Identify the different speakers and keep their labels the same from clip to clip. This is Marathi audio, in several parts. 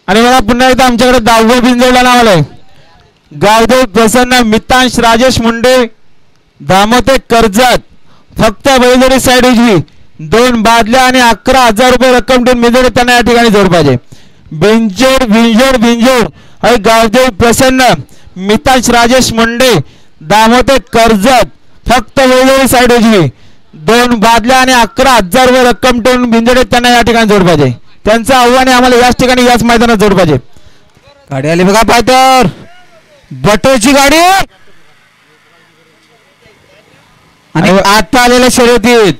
Speaker 1: आणि मला पुन्हा एकदा आमच्याकडे 10वा बिंजोडला नाव आलंय. गावदेव प्रसन्न मितांश राजेश मुंडे दामोते कर्जत. फक्त बैलजोडी साईड उजवी 2 बादल्या आणि 11,000 रुपये रक्कम देऊन बिंजोड त्यांना या ठिकाणी जोड पाहिजे. बिंजोड बिंजोड बिंजोड आणि गावदेव प्रसन्न मितांश राजेश मुंडे दामोते कर्जत. फक्त बैलजोडी साईड उजवी 2 बादल्या आणि 11,000 रुपये रक्कम देऊन बिंजोड त्यांना या ठिकाणी जोड पाहिजे. त्यांचं आव्हान आहे आम्हाला याच ठिकाणी याच मैदानात जोड पाहिजे.
Speaker 2: गाडी आली बघा पायतर बटोची गाडी आणि आता आलेल्या शर्यतीत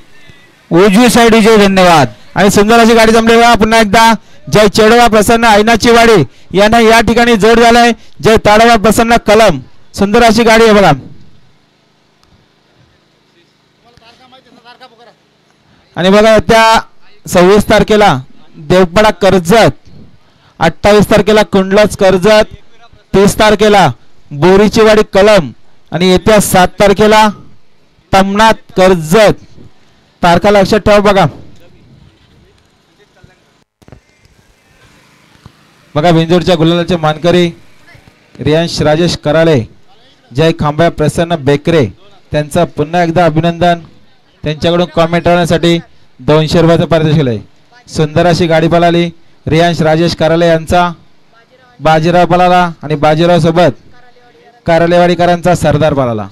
Speaker 2: उजवी साईड विजय. धन्यवाद.
Speaker 1: आणि सुंदर अशी गाडी जमली बघा. पुन्हा एकदा जय चेडवा प्रसन्न ऐनाची वाडी यांना या ठिकाणी जोड झालाय. जय ताडवा प्रसन्न कलम. सुंदर अशी गाडी आहे बघा. आणि बघा त्या 26 तारखेला देवपाडा कर्जत, 28 तारखेला कुंडलच कर्जत, 30 तारखेला बोरीची वाडी कलम आणि येत्या 7 तारखेला तमनाथ कर्जत. तारखा लक्षात ठेवा बघा. बघा बिंजोडच्या गुलालाचे मानकरी रियांश राजेश कराले, जय खांबा प्रसन्न बेकरे त्यांचा पुन्हा एकदा अभिनंदन. त्यांच्याकडून कॉमेंट करण्यासाठी 200 रुपयाचं पारितोषिक आहे. सुंदर अशी गाडी पळाली. रियांश राजेश कराले यांचा बाजीराव पळाला आणि बाजीराव सोबत कारलेवाडीकरांचा सरदार पळाला.